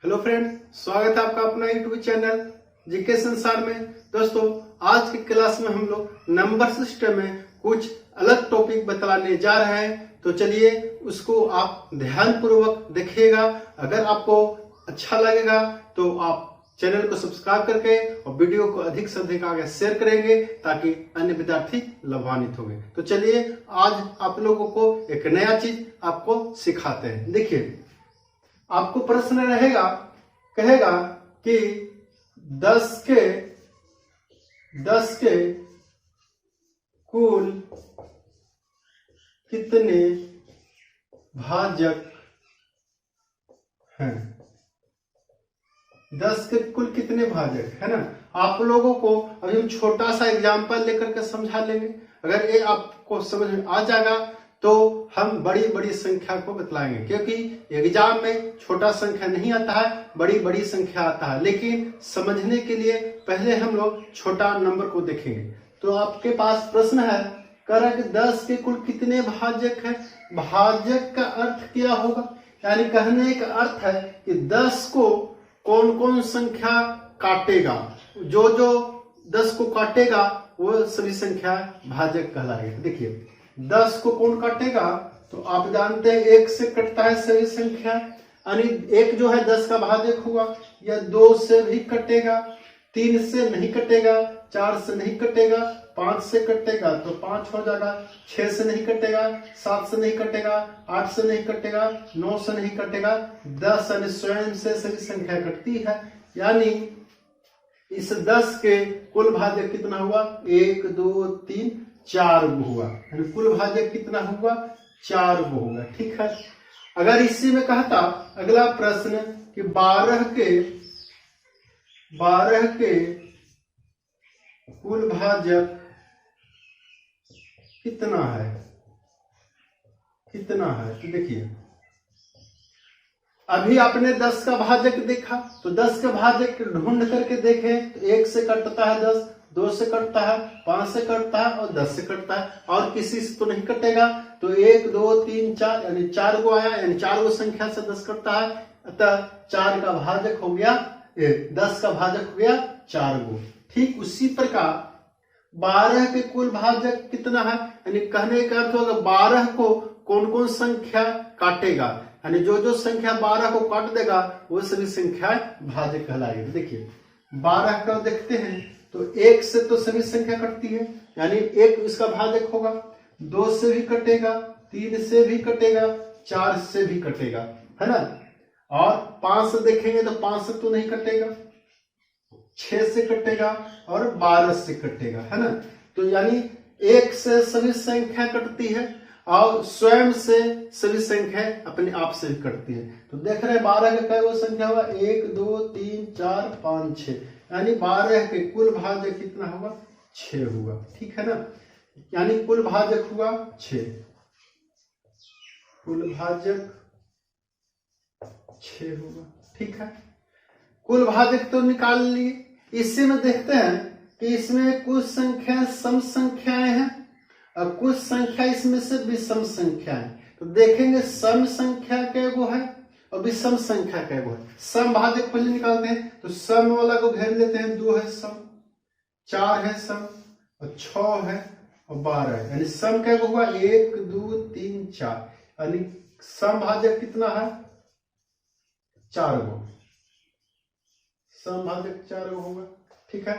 Hello friend, स्वागत है आपका अपना यूट्यूब चैनल जीके संसार में। दोस्तों, आज की क्लास में हम लोग नंबर सिस्टम में कुछ अलग टॉपिक बतलाने जा रहे हैं। तो चलिए उसको आप ध्यान पूर्वक देखिएगा। अगर आपको अच्छा लगेगा तो आप चैनल को सब्सक्राइब करके और वीडियो को अधिक से अधिक आगे शेयर करेंगे ताकि अन्य विद्यार्थी लाभान्वित होंगे। तो चलिए आज आप लोगों को एक नया चीज आपको सिखाते हैं। देखिए, आपको प्रश्न रहेगा, कहेगा कि 10 के कुल कितने भाजक हैं। 10 के कुल कितने भाजक है ना। आप लोगों को अभी हम छोटा सा एग्जाम्पल लेकर के समझा लेंगे। अगर ये आपको समझ में आ जाएगा तो हम बड़ी बड़ी संख्या को बतलाएंगे, क्योंकि एग्जाम में छोटा संख्या नहीं आता है, बड़ी बड़ी संख्या आता है। लेकिन समझने के लिए पहले हम लोग छोटा नंबर को देखेंगे। तो आपके पास प्रश्न है, कह रहा है कि 10 के कुल कितने भाजक हैं। भाजक का अर्थ क्या होगा, यानी कहने का अर्थ है कि 10 को कौन कौन संख्या काटेगा। जो 10 को काटेगा वो सभी संख्या भाजक कहलाएगा। देखिए, 10 को कौन काटेगा, तो आप जानते हैं 1 से कटता है सभी संख्या, यानी 1 जो है 10 का भाजक हुआ। या 2 से भी कटेगा, 3 से नहीं कटेगा, 4 से नहीं कटेगा, 5 से कटेगा तो 5 हो जाएगा, 6 से नहीं कटेगा, 7 से नहीं कटेगा, 8 से नहीं कटेगा, 9 से नहीं कटेगा, 10 यानी स्वयं से सभी संख्या कटती है। यानी इस 10 के कुल भाजक कितना हुआ, 1 2 3 4 गो हुआ, यानी कुल भाजक कितना हुआ, 4 गो होगा। ठीक है। अगर इसी में कहता अगला प्रश्न कि 12 के कुल भाजक कितना है, तो देखिए, अभी आपने 10 का भाजक देखा तो 10 का भाजक ढूंढ करके देखे तो 1 से कटता है 10, 2 से कटता है, 5 से कटता है और 10 से कटता है, और किसी से तो नहीं कटेगा। तो 1 2 3 4 यानी 4 गो आया, यानी 4 गो संख्या से 10 कटता है। अतः 4 का भाजक हो गया 10 का भाजक हो गया 4 गो। ठीक उसी प्रकार 12 के कुल भाजक कितना है, यानी कहने का अर्थ होगा 12 को कौन कौन संख्या काटेगा, यानी जो संख्या 12 को काट देगा वो सभी संख्या भाजक कहलाएगी। देखिए, 12 का देखते हैं तो 1 से तो सभी संख्या कटती है, यानी 1 इसका भाजक होगा। 2 से भी कटेगा, 3 से भी कटेगा, 4 से भी कटेगा, है ना। और 5 से देखेंगे तो 5 से तो नहीं कटेगा, 6 से कटेगा और 12 से कटेगा, है ना। तो यानी 1 से सभी संख्या कटती है और स्वयं से सभी संख्या अपने आप से कटती है। तो देख रहे हैं 12 का क्या संख्या हुआ, 1 2 3 4 5 6, यानी 12 के कुल भाजक कितना हुआ, 6 हुआ। ठीक है ना, यानी कुल भाजक हुआ 6, कुल भाजक 6 हुआ। ठीक है, कुल भाजक तो निकाल लिए। इसी में देखते हैं कि इसमें कुछ संख्या सम संख्याएं हैं और कुछ संख्या इसमें से विषम संख्या है। तो देखेंगे सम संख्या कैगो है और विषम संख्या कैगो है। सम भाजक पहले निकालते हैं, तो सम वाला को घेर लेते हैं, 2 है सम, 4 है सम और 6 है और 12 है, यानी सम कैगो हुआ 1 2 3 4, यानी सम भाजक कितना है, 4 गो। सम भाजक 4 गो होगा। ठीक है,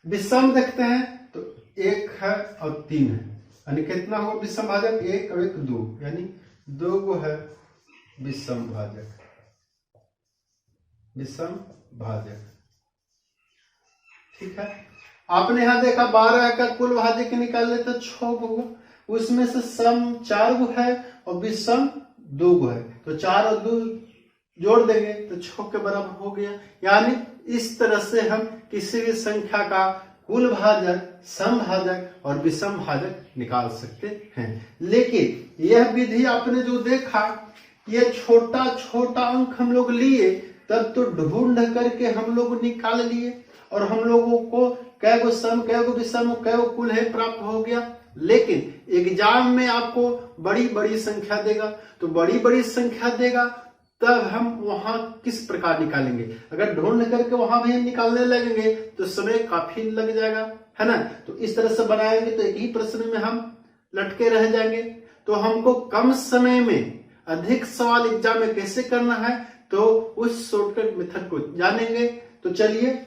विषम देखते हैं तो 1 है और 3 है, यानी कितना होगा विषम भाजक, 1 और 1 2, यानी 2 गो है विषम भाजक, विषम भाजक। ठीक है, आपने यहां देखा 12 का कुल भाजक निकाल ले तो 6 गो हुआ, उसमें से सम 4 गो है और विषम 2 गो है, तो 4 और 2 जोड़ देंगे तो 6 के बराबर हो गया। यानी इस तरह से हम किसी भी संख्या का कुल भाजक, सम भाजक और विषम भाजक निकाल सकते हैं। लेकिन यह विधि आपने जो देखा, ये छोटा छोटा अंक हम लोग लिए तब तो ढूंढ करके हम लोग निकाल लिए और हम लोगों को कैगो सम, कैगो विषम, कैगो कुल है प्राप्त हो गया। लेकिन एग्जाम में आपको बड़ी बड़ी संख्या देगा, तो बड़ी बड़ी संख्या देगा तब हम वहां किस प्रकार निकालेंगे। अगर ढूंढ करके वहां भी हम निकालने लगेंगे तो समय काफी लग जाएगा, है ना। तो इस तरह से बनाएंगे तो एक ही प्रश्न में हम लटके रह जाएंगे। तो हमको कम समय में अधिक सवाल एग्जाम में कैसे करना है, तो उस शॉर्टकट मेथड को जानेंगे। तो चलिए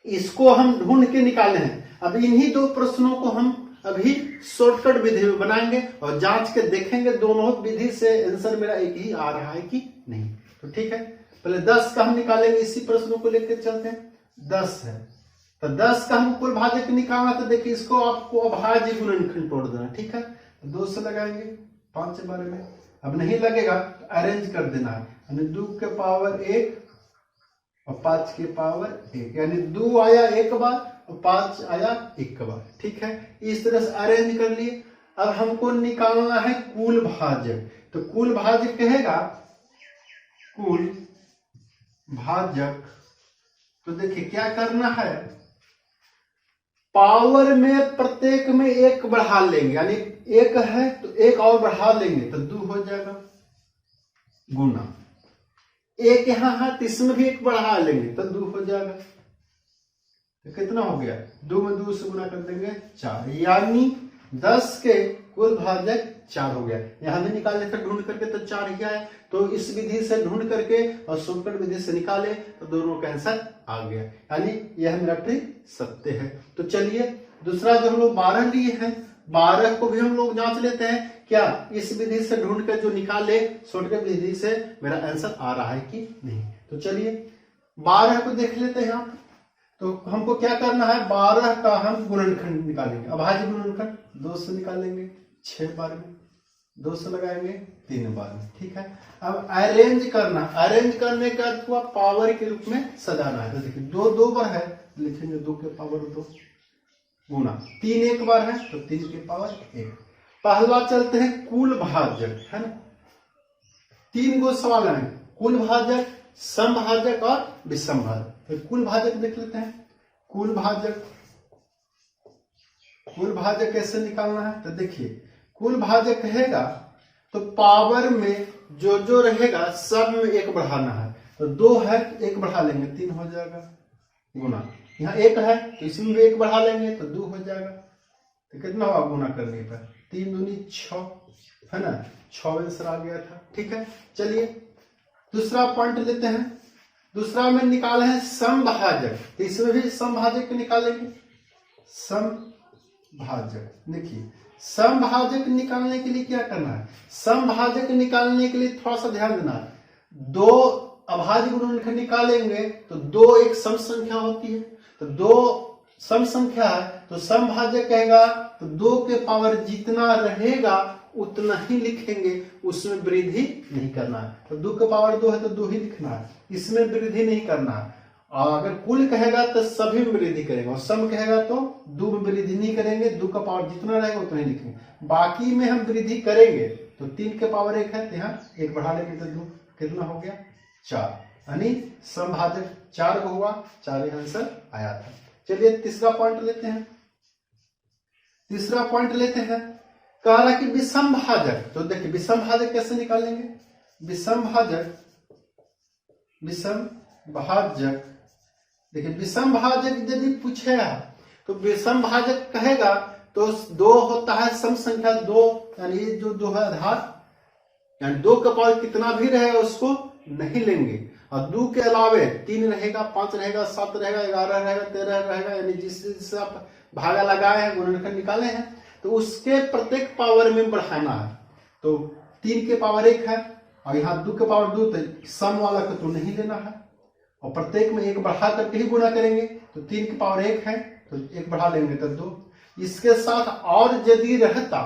इसको हम ढूंढ के निकाले हैं। अब इन्हीं दो प्रश्नों को हम अभी शॉर्टकट विधि में बनाएंगे और जांच के देखेंगे दोनों विधि से आंसर मेरा एक ही आ रहा है कि नहीं। तो ठीक है, पहले 10 का हम निकालेंगे, इसी प्रश्नों को लेकर चलते हैं। 10 है तो 10 का हम कुल भाजक निकालना, तो देखिए इसको आपको अभाज्य गुणनखंड तोड़ देना, ठीक है। 2 से लगाएंगे 5 के बारे में, अब नहीं लगेगा तो अरेंज कर देना है, यानी 2 के पावर 1 और 5 के पावर 1, यानी 2 आया एक बार और 5 आया एक बार, ठीक है। इस तरह से अरेंज कर लिए। अब हमको निकालना है कुल भाजक। तो कुल भाजक कहेगा कुल भाजक, तो देखिए क्या करना है, पावर में प्रत्येक में 1 बढ़ा लेंगे, यानी 1 है तो 1 और बढ़ा लेंगे तो 2 हो जाएगा, गुना 1 यहां है तो इसमें भी 1 बढ़ा लेंगे तो 2 हो जाएगा। तो कितना हो गया, 2 में 2 से गुना कर देंगे 4, यानी 10 के कुल भाजक 4 हो गया। यहां भी निकालने तक ढूंढ करके तो 4 ही आया। तो इस विधि से ढूंढ करके और शॉर्टकट विधि से निकाले तो दोनों का आंसर आ गया, यानी यह मेरा ट्रिक सत्य है। तो चलिए दूसरा जो हम लोग 12 लिए हैं, 12 को भी हम लोग जांच लेते हैं क्या इस विधि से ढूंढ कर जो निकाले शॉर्टकट विधि से मेरा आंसर आ रहा है कि नहीं। तो चलिए 12 को देख लेते हैं आप। तो हमको क्या करना है, 12 का हम गुणनखंड निकालेंगे, अभाज्य गुणनखंड 2 से निकालेंगे 6 बार में, 2 से लगाएंगे 3 बार में, ठीक है। अब अरेंज करना, अरेंज करने का अर्थ हुआ पावर के रूप में सजाना है। तो देखिए 2 बार है, लिखेंगे 2 के पावर 2 गुना 3 एक बार है तो 3 के पावर 1। पहला चलते हैं कुल भाजक, है ना। 3 गो सवाल है, कुल भाजक, समभाजक और विषम भाजक। तो कुल भाजक देख लेते हैं। कुल भाजक, कुल भाजक कैसे निकालना है, तो देखिए कुल भाजक कहेगा तो पावर में जो जो रहेगा सब में 1 बढ़ाना है। तो 2 है तो 1 बढ़ा लेंगे 3 हो जाएगा, गुना यहाँ 1 है तो इसमें भी 1 बढ़ा लेंगे तो 2 हो जाएगा। तो कितना हुआ गुना करने पर, 3 दूनी 6, है ना, 6 आंसर आ गया था, ठीक है। चलिए दूसरा पॉइंट लेते हैं। दूसरा में निकाले हैं समभाजक, तो इसमें भी समभाजक निकालेंगे। समभाजक देखिए, समभाजक निकालने के लिए क्या करना है, समभाजक निकालने के लिए थोड़ा सा ध्यान देना है। 2 अभाज्य गुणनखंड निकालेंगे तो 2 एक सम संख्या होती है, तो 2 सम संख्या है तो समभाजक कहेगा तो 2 के पावर जितना रहेगा उतना ही लिखेंगे, उसमें वृद्धि नहीं करना है। तो 2 के पावर 2 है तो 2 ही लिखना है, इसमें वृद्धि नहीं करना है। और अगर कुल कहेगा तो सभी में वृद्धि करेंगे, और सम कहेगा तो 2 में वृद्धि नहीं करेंगे, 2 का पावर जितना रहेगा उतना ही लिखेंगे। बाकी में हम वृद्धि करेंगे तो 3 के पावर 1 है तो यहाँ 1 बढ़ा लेंगे तो 2 कितना हो गया 4, यानी समभाजक 4 को हुआ, 4 आंसर आया था। चलिए तीसरा पॉइंट लेते हैं। तीसरा पॉइंट लेते हैं, कह रहा कि विषम भाजक। तो देखिए विषम भाजक कैसे निकालेंगे, विषम भाजक, विषम भाजक देखिए विषम भाजक यदि पूछेगा तो विषम भाजक कहेगा तो 2 होता है सम संख्या 2, यानी जो 2 है आधार, यानी 2 का पावर कितना भी रहेगा उसको नहीं लेंगे, और 2 के अलावे 3 रहेगा, 5 रहेगा, 7 रहेगा, 11 रहेगा, 13 रहेगा, यानी जिससे आप भागा लगाए हैं गुणनखंड निकाले हैं तो उसके प्रत्येक पावर में बढ़ाना है। तो 3 के पावर 1 है और यहाँ 2 के पावर 2, तो सम वाला को तो नहीं लेना है, और प्रत्येक में 1 बढ़ा करके ही गुणा करेंगे। तो 3 के पावर 1 है तो 1 बढ़ा लेंगे तो 2। इसके साथ और यदि रहता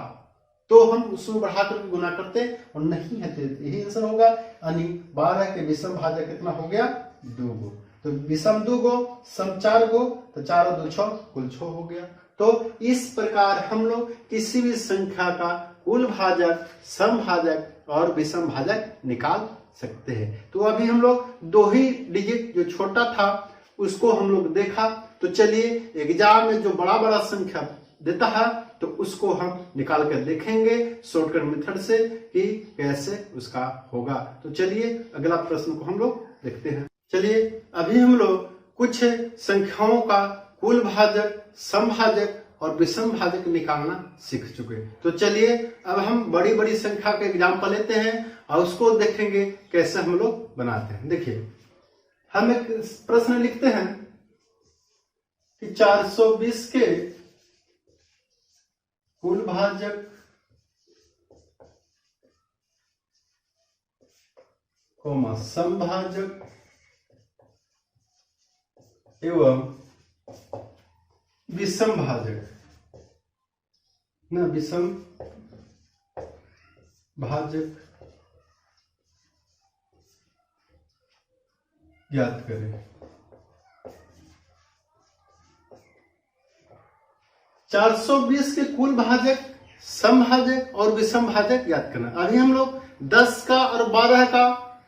तो हम उसमें बढ़ा करके गुना करते, और नहीं है तो यही आंसर होगा, यानी 12 के विषम भाजक कितना हो गया 2 गो। तो विषम 2 गो, सम 4 गो, तो 4 और 2 6, कुल 6 हो गया। तो इस प्रकार हम लोग किसी भी संख्या का कुल भाजक, सम भाजक और विषम भाजक निकाल सकते हैं। तो अभी हम लोग 2 ही डिजिट जो छोटा था उसको हम लोग देखा। तो चलिए एग्जाम में जो बड़ा बड़ा संख्या देता है तो उसको हम निकाल कर देखेंगे शॉर्टकट मेथड से कि कैसे उसका होगा। तो चलिए अगला प्रश्न को हम लोग देखते हैं। चलिए अभी हम लोग कुछ संख्याओं का कुल भाजक, समभाजक और विषम भाजक निकालना सीख चुके हैं। तो चलिए अब हम बड़ी बड़ी संख्या का एग्जाम्पल लेते हैं और उसको देखेंगे कैसे हम लोग बनाते हैं। देखिए हम एक प्रश्न लिखते हैं कि 420 के कुल भाजक कोमा समभाजक एवं विषम भाजक ना विषम भाजक ज्ञात करें। 420 के कुल भाजक, समभाजक और विषम भाजक ज्ञात करना। अभी हम लोग 10 का और 12 का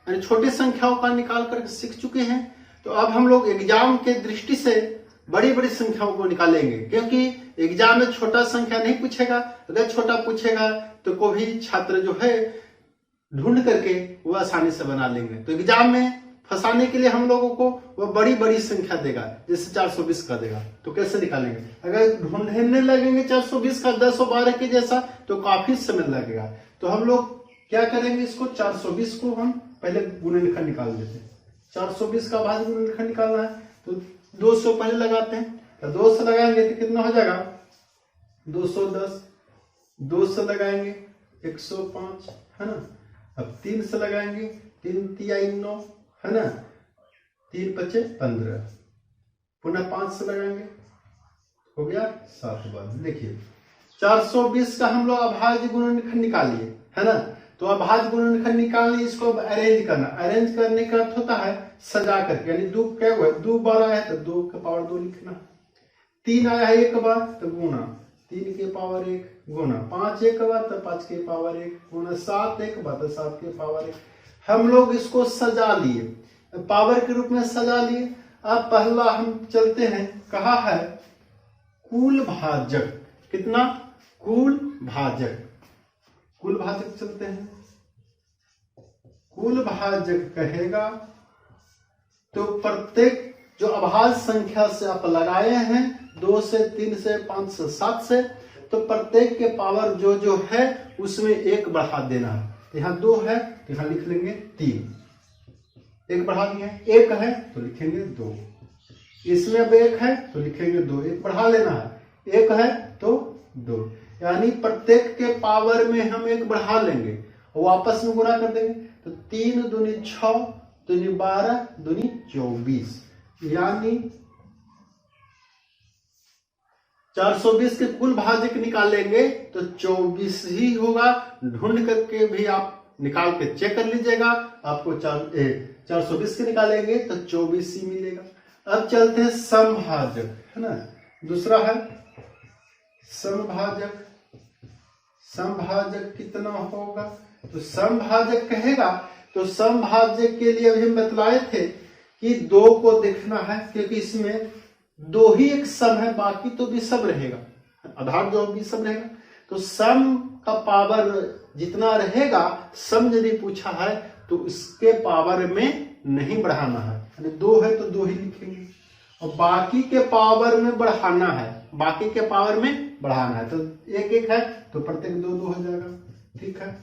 यानी छोटी संख्याओं का निकाल कर सीख चुके हैं। तो अब हम लोग एग्जाम के दृष्टि से बड़ी बड़ी संख्याओं को निकालेंगे, क्योंकि एग्जाम में छोटा संख्या नहीं पूछेगा। अगर छोटा पूछेगा तो कोई भी छात्र जो है ढूंढ करके वो आसानी से बना लेंगे। तो एग्जाम में फंसाने के लिए हम लोगों को वो बड़ी बड़ी संख्या देगा, जैसे 420 का देगा। तो कैसे निकालेंगे? अगर ढूंढने लगेंगे 420 का 10 और 12 के जैसा तो काफी समय लगेगा। तो हम लोग क्या करेंगे, इसको 420 को हम पहले गुणनखंड निकाल देते हैं। 420 का भाज्य गुणनखंड निकालना है तो 200 पहले लगाते हैं। तो 2 से लगाएंगे तो कितना हो जाएगा 210, 2 से लगाएंगे 105 है ना। अब 3 से लगाएंगे 3 तिहाई 9 है ना, 3 पचे 15, पुनः 5 से लगाएंगे हो गया 7 बार। देखिए 420 का हम लोग अभाज्य गुणनखंड निकालिए है ना। तो अभाज्य गुणनखंड निकालने इसको अब अरेंज करना। अरेंज करने का अर्थ होता है सजा करके, यानी 2 क्या हुआ 2 बार आया है तो 2 के पावर 2 लिखना, 3 आया है एक बार तो गुना 3 के पावर 1 गुना 5 एक बार तो 5 के पावर 1 गुना 7 एक बार तो 7 के पावर 1। हम लोग इसको सजा लिए, पावर के रूप में सजा लिए। अब पहला हम चलते हैं, कहा है कुल भाजक, कितना कुल भाजक, कुल भाजक चलते हैं। कुल भाजक कहेगा तो प्रत्येक जो अभाज्य संख्या से आप लगाए हैं 2 से 3 से 5 से 7 से, तो प्रत्येक के पावर जो जो है उसमें 1 बढ़ा देना है। यहाँ 2 है तो यहाँ लिख लेंगे 3, 1 बढ़ा दिया, 1 है तो लिखेंगे 2, इसमें अब 1 है तो लिखेंगे 2, 1 बढ़ा लेना है, 1 है तो 2, यानी प्रत्येक के पावर में हम 1 बढ़ा लेंगे और वापस में गुणा कर देंगे। तो 3 दूनी 6 दूनी 12 दूनी 24, यानी 420 के कुल भाजक निकालेंगे तो 24 ही होगा। ढूंढ करके भी आप निकाल के चेक कर लीजिएगा, आपको 420 के निकालेंगे तो 24 ही मिलेगा। अब चलते हैं समभाजक है ना, दूसरा है समभाजक। समभाजक कितना होगा, तो समभाजक कहेगा तो समभाजक के लिए अभी हम बतलाए थे कि 2 को देखना है, क्योंकि इसमें 2 ही एक सम है, बाकी तो विषम रहेगा, आधार जो विषम रहेगा। तो सम का पावर जितना रहेगा, सम यदि पूछा है तो इसके पावर में नहीं बढ़ाना है, यानी 2 है तो 2 ही लिखेंगे और बाकी के पावर में बढ़ाना है, बाकी के पावर में बढ़ाना है। तो 1 1 है तो प्रत्येक 2 2 हो जाएगा, ठीक है।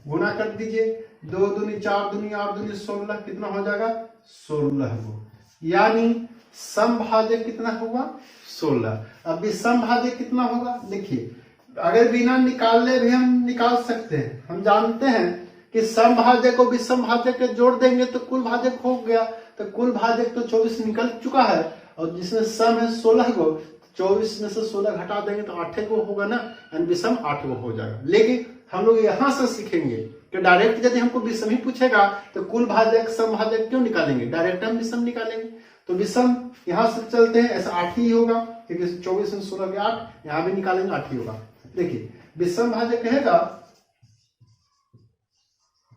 गुना कर दीजिए, 2 दूनी 4 दूनी 8 दूनी 16, कितना हो जाएगा 16 हो, यानी समभाजक कितना होगा 16। अब विषम भाजक कितना होगा, देखिए अगर बिना निकालने भी हम निकाल सकते हैं। हम जानते हैं कि समभाजक और विषम भाजक के जोड़ देंगे तो कुल भाजक हो गया। तो कुल भाजक तो 24 निकल चुका है और जिसमें सम है 16 को, 24 में से 16 घटा देंगे तो 8 को होगा ना, यानी विषम 8 को हो जाएगा। लेकिन हम लोग यहां से सीखेंगे कि डायरेक्ट यदि हमको विषम ही पूछेगा तो कुल भाजक समभाजक क्यों निकालेंगे, डायरेक्ट हम विषम निकालेंगे। तो विषम यहां से चलते हैं, ऐसा 8 ही होगा, क्योंकि 24 में 16 के 8, यहां भी निकालेंगे 8 ही होगा। देखिए विषम भाजक कहेगा,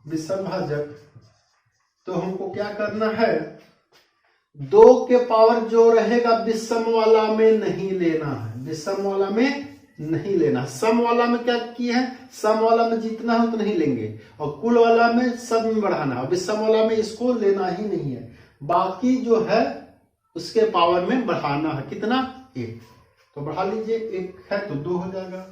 विषम भाजक तो हमको क्या करना है, 2 के पावर जो रहेगा विषम वाला में नहीं लेना है, विषम वाला में नहीं लेना। सम वाला में क्या किए हैं, सम वाला में जितना है उतना नहीं लेंगे, और कुल वाला में सब में बढ़ाना। अभी सम वाला में इसको लेना ही नहीं है, बाकी जो है उसके पावर में बढ़ाना है। कितना, 1। तो बढ़ा लीजिए, 1 है तो 2 हो जाएगा,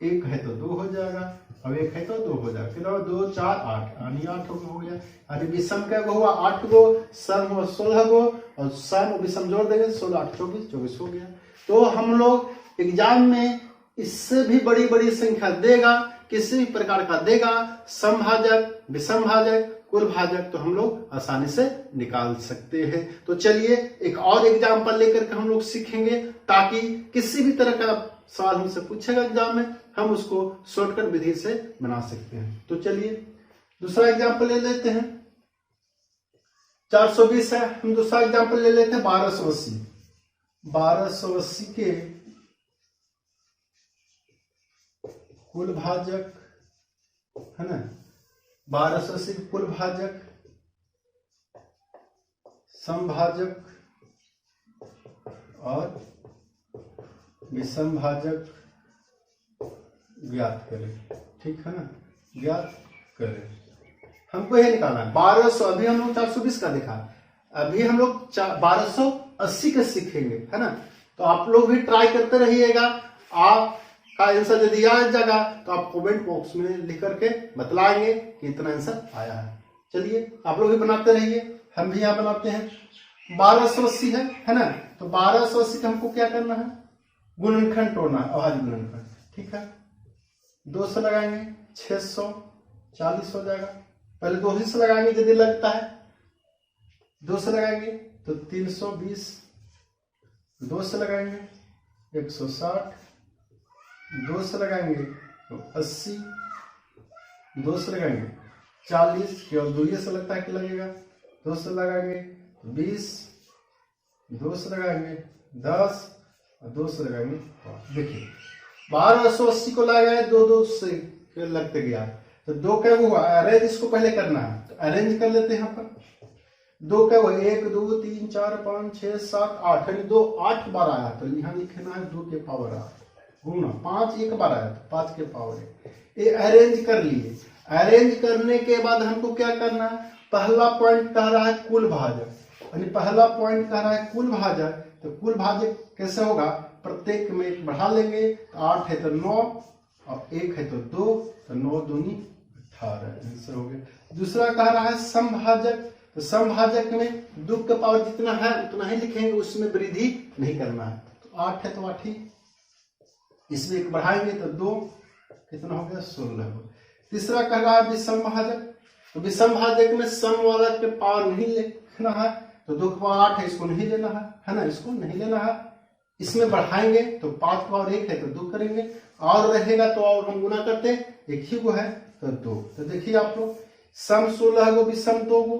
1 है तो 2 हो जाएगा, अब 1 है तो 2 हो जाएगा। कितना, 2 4 8, यानी 8 हो गया। यानी विषम क्या हुआ, 8 गो, सम हुआ 16 गो, और सम विषम जोड़ देंगे 16 8 24 24 हो गया। तो हम लोग एग्जाम में इससे भी बड़ी बड़ी संख्या देगा, किसी भी प्रकार का देगा, समभाजक, विषम भाजक, कुल भाजक, तो हम लोग आसानी से निकाल सकते हैं। तो चलिए एक और एग्जाम्पल लेकर के हम लोग सीखेंगे, ताकि किसी भी तरह का सवाल हमसे पूछेगा एग्जाम में, हम उसको शॉर्टकट विधि से बना सकते हैं। तो चलिए दूसरा एग्जाम्पल ले लेते हैं। 420 है, हम दूसरा एग्जाम्पल ले लेते हैं 1280। 1280 के कुल भाजक है ना, 1280 के कुल भाजक, समभाजक और विषम भाजक ज्ञात करें। ठीक है ना, ज्ञात करें। हमको यह निकालना है 1200। अभी हम लोग 420 का देखा, अभी हम लोग 1280 का सीखेंगे, है ना। तो आप लोग भी ट्राई करते रहिएगा। आपका आंसर यदि आ जाएगा तो आप कमेंट बॉक्स में लिख करके बतलाएंगे कि इतना आंसर आया है। चलिए आप लोग भी बनाते रहिए, हम भी यहाँ बनाते हैं। 1280 है ना। तो 1280 का हमको क्या करना है, गुणनखंड तोड़ना, अभाज्य गुणनखंड। ठीक है, 2 से लगाएंगे 640 हो जाएगा। पहले 2 ही से लगाएंगे यदि लगता है, 2 से लगाएंगे तो 320, 2 से लगाएंगे 160, 2 से लगाएंगे तो 80, 2 से लगाएंगे 40, केवल 2 से लगता है कि लगेगा, 2 से लगाएंगे 20, 2 से लगाएंगे 10, और 2 से लगाएंगे 5। देखिए 1280 को लगाए 2 से लगते गया, तो 2 क्या हुआ, अरेंज इसको पहले करना है, तो अरेंज कर लेते हैं। यहाँ पर 2 क्या हुआ, 1 2 3 4 5 6 7 8, यानी 2 8 बार आया, तो यहाँ लिखना है 2 के पावर 8 गुना 5 1 बार आया तो 5 के पावर 1। ये अरेंज कर लिए। अरेंज करने के बाद हमको क्या करना है, पहला पॉइंट कह रहा है कुल भाजक, यानी पहला पॉइंट कह रहा है कुल भाजक, तो कुल भाजक कैसे होगा, प्रत्येक में 1 बढ़ा लेंगे, तो 8 है तो 9, और 1 है तो 2, तो 9 दूनी 18 आंसर हो गया। दूसरा कह रहा है समभाजक, तो समभाजक में 2 का पावर जितना है उतना ही लिखेंगे, उसमें वृद्धि नहीं करना है। तो 8 है तो 8 ही, इसमें 1 बढ़ाएंगे तो 2, कितना हो गया 16। तीसरा कह रहा है विषम भाजक, तो विषम भाजक में सम वाला के पावर नहीं लिखना है, तो 2 का पावर 8 है, इसको नहीं लेना है ना, इसको नहीं लेना है। इसमें बढ़ाएंगे तो 5 का पावर 1 है तो 2 करेंगे, और रहेगा तो और हम गुना करते हैं, 1 ही को है तो 2। तो देखिए आप लोग, सम 16 गो विषम 2 गो,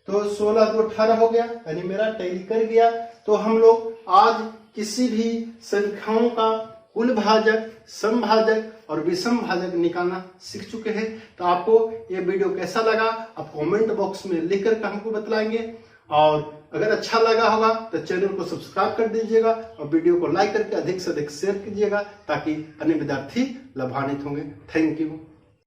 तो 16 2 18 हो गया, यानी मेरा टैली कर गया। तो हम लोग आज किसी भी संख्याओं का कुल भाजक, समभाजक और विषम भाजक निकालना सीख चुके हैं। तो आपको ये वीडियो कैसा लगा आप कमेंट बॉक्स में लिख कर हमको बतलाएंगे, और अगर अच्छा लगा होगा तो चैनल को सब्सक्राइब कर दीजिएगा, और वीडियो को लाइक करके अधिक से अधिक शेयर कीजिएगा, ताकि अन्य विद्यार्थी लाभान्वित होंगे। Thank you.